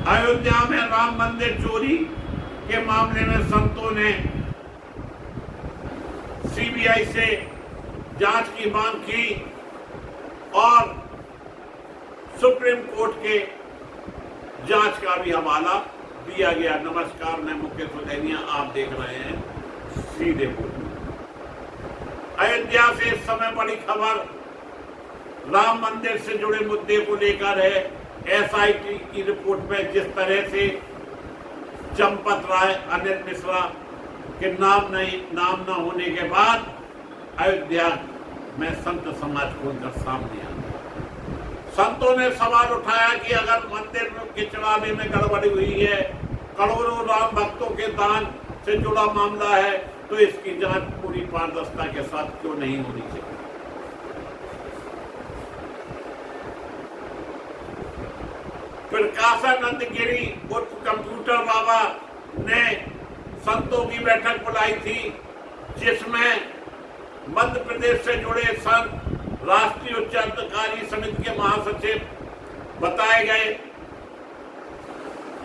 अयोध्या में राम मंदिर चोरी के मामले में संतों ने सीबीआई से जांच की मांग की और सुप्रीम कोर्ट के जांच का भी हवाला दिया गया। नमस्कार, मैं मुकेश सुधैनिया, आप देख रहे हैं सीधे बोल। अयोध्या से इस समय बड़ी खबर राम मंदिर से जुड़े मुद्दे को लेकर है। एसआईटी की रिपोर्ट में जिस तरह से चंपत राय, अनिल मिश्रा के नाम न होने के बाद अयोध्या में संत समाज खोलकर सामने आ गया। संतों ने सवाल उठाया कि अगर मंदिर के चढ़ावे में गड़बड़ी हुई है, करोड़ों राम भक्तों के दान से जुड़ा मामला है, तो इसकी जांच पूरी पारदर्शिता के साथ क्यों नहीं होनी चाहिए। प्रकाशानंद गिरी उर्फ कंप्यूटर बाबा ने संतों की बैठक बुलाई थी, जिसमें मध्य प्रदेश से जुड़े संत, राष्ट्रीय उच्चाधिकारी समिति के महासचिव बताए गए।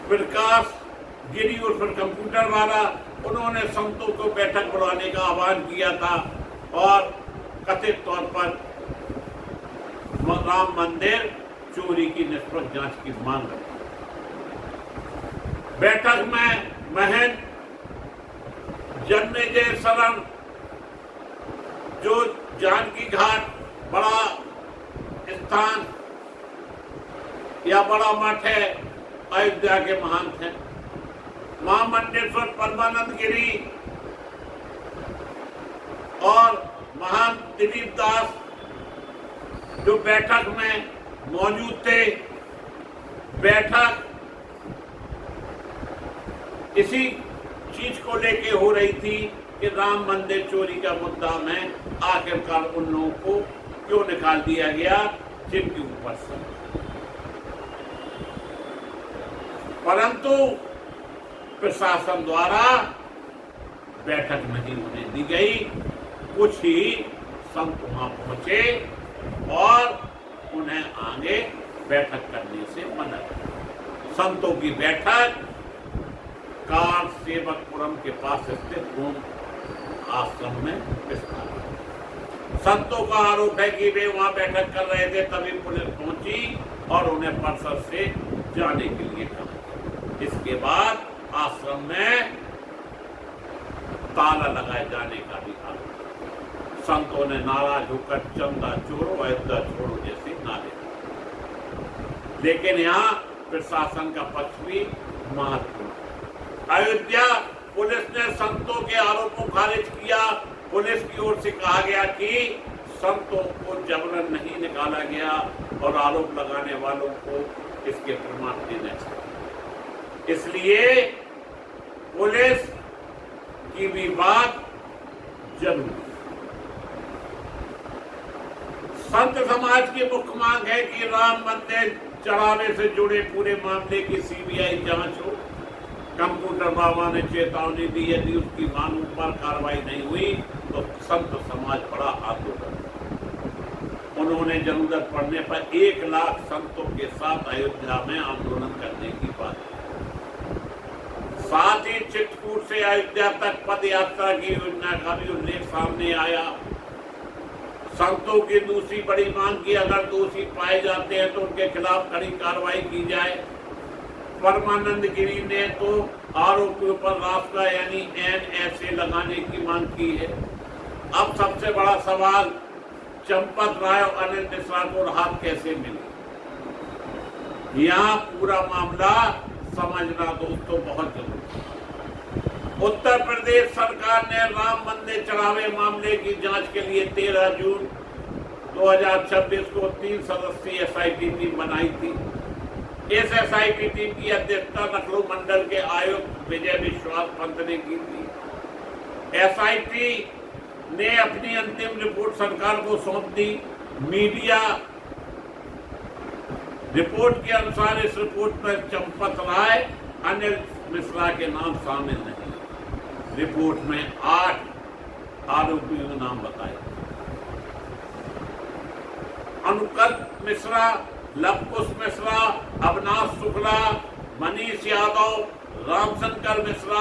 प्रकाश गिरी उर्फ कंप्यूटर वाला, उन्होंने संतों को बैठक बुलाने का आह्वान किया था और कथित तौर पर राम मंदिर चोरी की निष्पक्ष जांच की मांग रही। बैठक में महंत जन्मेजय शरण, जो जानकी घाट बड़ा स्थान या बड़ा मठ है, अयोध्या के महंत हैं, महामंडलेश्वर परमानंद गिरी और महंत दिलीप दास, जो बैठक में मौजूद थे। बैठक इसी चीज को लेके हो रही थी कि राम मंदिर चोरी का मुद्दा में आखिरकार उन लोगों को क्यों निकाल दिया गया जिनके ऊपर से। परंतु प्रशासन द्वारा बैठक नहीं होने दी गई। कुछ ही संत वहां पहुंचे और उन्हें आगे बैठक करने से मना किया। संतों की बैठक कार सेवकपुरम के पास स्थित ओम आश्रम में विस्तार। संतों का आरोप है कि वे वहां बैठक कर रहे थे, तभी पुलिस पहुंची और उन्हें परिसर से जाने के लिए कहा। इसके बाद आश्रम में ताला लगाए जाने का भी आरोप। संतों ने नाराज होकर चंदा छोड़ो, अयोध्या छोड़ो जैसे नारे। लेकिन यहाँ प्रशासन का पक्ष भी महत्वपूर्ण। अयोध्या पुलिस ने संतों के आरोपों को खारिज किया। पुलिस की ओर से कहा गया कि संतों को जबरन नहीं निकाला गया और आरोप लगाने वालों को इसके प्रमाण देने चाहिए। इसलिए पुलिस की भी बात जरूरी। संत समाज की मुख्य मांग है कि राम मंदिर चढ़ावे से जुड़े पूरे मामले की सीबीआई जांच हो। कंप्यूटर बाबा ने चेतावनी दी, यदि उसकी मांगों पर कार्रवाई नहीं हुई तो संत समाज बड़ा आंदोलन। उन्होंने जरूरत पड़ने पर 1 लाख संतों के साथ अयोध्या में आंदोलन करने की बात की। साथ ही चित्रकूट से अयोध्या तक पद यात्रा की योजना का भी उल्लेख सामने आया। संतों की दूसरी बड़ी मांग की अगर दोषी पाए जाते हैं तो उनके खिलाफ कड़ी कार्रवाई की जाए। परमानंद गिरी ने तो आरोपियों पर रास्ता यानी NSA लगाने की मांग की है। अब सबसे बड़ा सवाल, चंपत राय और अनिल मिश्रा को राहत कैसे मिली? यहाँ पूरा मामला समझना दोस्तों बहुत जरूरी है। उत्तर प्रदेश सरकार ने राम मंदिर चढ़ावे मामले की जांच के लिए 13 जून 2026 को 3 सदस्यीय एसआईटी टीम बनाई थी। इस एसआईटी टीम की अध्यक्षता लखनऊ मंडल के आयुक्त विजय विश्वास पंत ने की थी। एसआईटी ने अपनी अंतिम रिपोर्ट सरकार को सौंप दी। मीडिया रिपोर्ट के अनुसार इस रिपोर्ट में चंपत राय, अनिल मिश्रा के नाम शामिल नहीं। रिपोर्ट में 8 आरोपियों के नाम बताए। अनुकत मिश्रा, लवकुश मिश्रा, अविनाश शुक्ला, मनीष सतीश यादव, रामशंकर मिश्रा,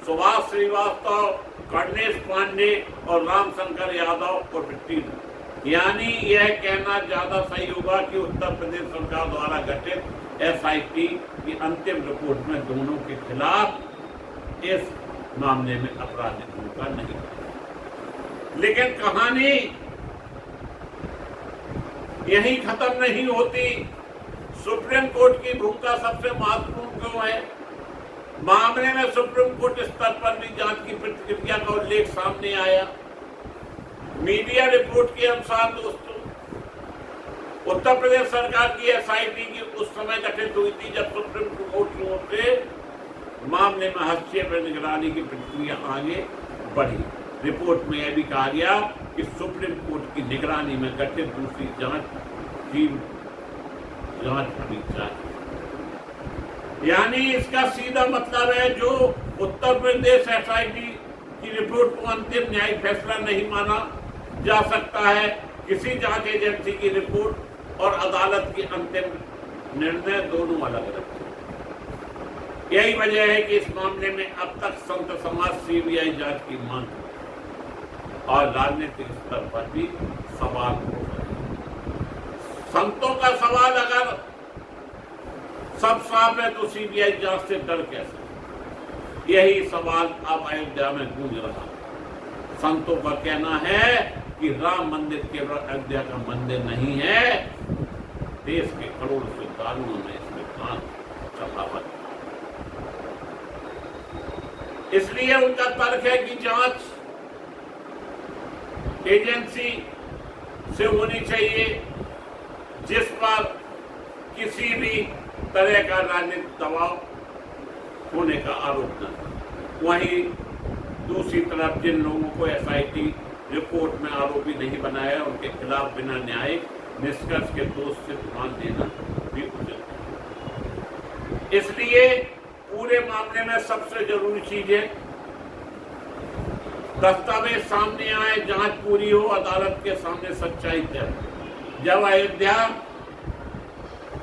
सुभाष श्रीवास्तव, गणेश पांडे और रामशंकर यादव और टीनू। यानी यह कहना ज्यादा सही होगा कि उत्तर प्रदेश सरकार द्वारा गठित एसआईटी की अंतिम रिपोर्ट में दोनों के खिलाफ इस मामले में आपराधिक भूमिका नहीं। लेकिन कहानी यही खत्म नहीं होती। सुप्रीम कोर्ट की भूमिका सबसे महत्वपूर्ण क्यों है? मामले में सुप्रीम कोर्ट स्तर पर भी जांच की प्रतिक्रिया का उल्लेख सामने आया। मीडिया रिपोर्ट के अनुसार दोस्तों, उत्तर प्रदेश सरकार की एसआईटी की उस समय गठित हुई थी जब सुप्रीम कोर्ट की ओर से मामले में हस्तक्षेप और निगरानी की प्रक्रिया आगे बढ़ी। रिपोर्ट में यह भी कहा गया कि सुप्रीम कोर्ट की निगरानी में गठित दूसरी जांच टीम जांच होनी चाहिए। यानी इसका सीधा मतलब है जो उत्तर प्रदेश एसआईटी की रिपोर्ट को अंतिम न्यायिक फैसला नहीं माना जा सकता है। किसी जांच एजेंसी की रिपोर्ट और अदालत की अंतिम निर्णय दोनों अलग अलग हैं। यही वजह है कि इस मामले में अब तक संत समाज सीबीआई जांच की मांग और राजनीतिक स्तर पर भी सवाल हो रहे हैं। संतों का सवाल अगर सब साफ है तो सीबीआई जांच से डर कैसे? यही सवाल अब अयोध्या में गूंज रहा है। संतों का कहना है कि राम मंदिर केवल अयोध्या का मंदिर नहीं है, देश के करोड़ श्रद्धालुओं ने इसमें प्राण चढ़ावा। इसलिए उनका तर्क है कि जांच एजेंसी से होनी चाहिए जिस पर किसी भी तरह का राजनीतिक दबाव होने का आरोप न। वहीं दूसरी तरफ जिन लोगों को एसआईटी रिपोर्ट में आरोपी नहीं बनाया उनके खिलाफ बिना न्यायिक निष्कर्ष के दोष से मान देना भी उचित है। इसलिए पूरे मामले में सबसे जरूरी चीज है दस्तावेज सामने आए, जांच पूरी हो, अदालत के सामने सच्चाई तय। जब अयोध्या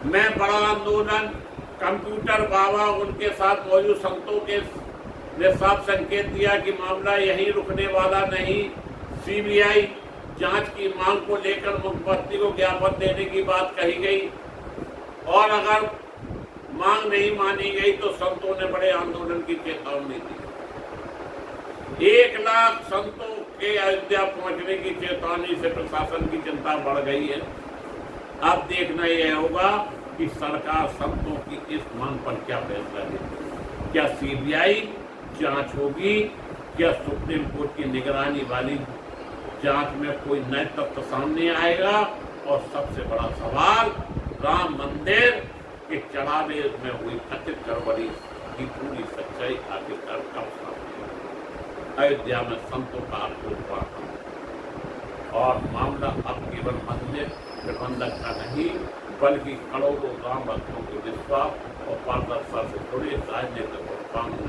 में बड़ा आंदोलन, कंप्यूटर बाबा उनके साथ मौजूद संतों के ने साफ संकेत दिया कि मामला यहीं रुकने वाला नहीं। सीबीआई जांच की मांग को लेकर मुख्यमंत्री को ज्ञापन देने की बात कही गई और अगर मांग नहीं मानी गई तो संतों ने बड़े आंदोलन की चेतावनी दी। 1 लाख संतों के अयोध्या पहुंचने की चेतावनी से प्रशासन की चिंता बढ़ गई है। अब देखना यह होगा कि सरकार संतों की इस मांग पर क्या फैसला लेती। क्या सीबीआई जांच होगी? क्या सुप्रीम कोर्ट की निगरानी वाली जांच में कोई नए तथ्य सामने आएगा? और सबसे बड़ा सवाल, राम मंदिर के चढ़ावे में हुई कथित गड़बड़ी की पूरी सच्चाई आखिरकार कब सामने आएगी? अयोध्या में संतों का आत्मविश्वास और मामला अब केवल मंदिर प्रबंधक का नहीं बल्कि करोड़ों राम भक्तों के विश्वास और पारदर्शिता से जुड़े राजनीतिक और कानून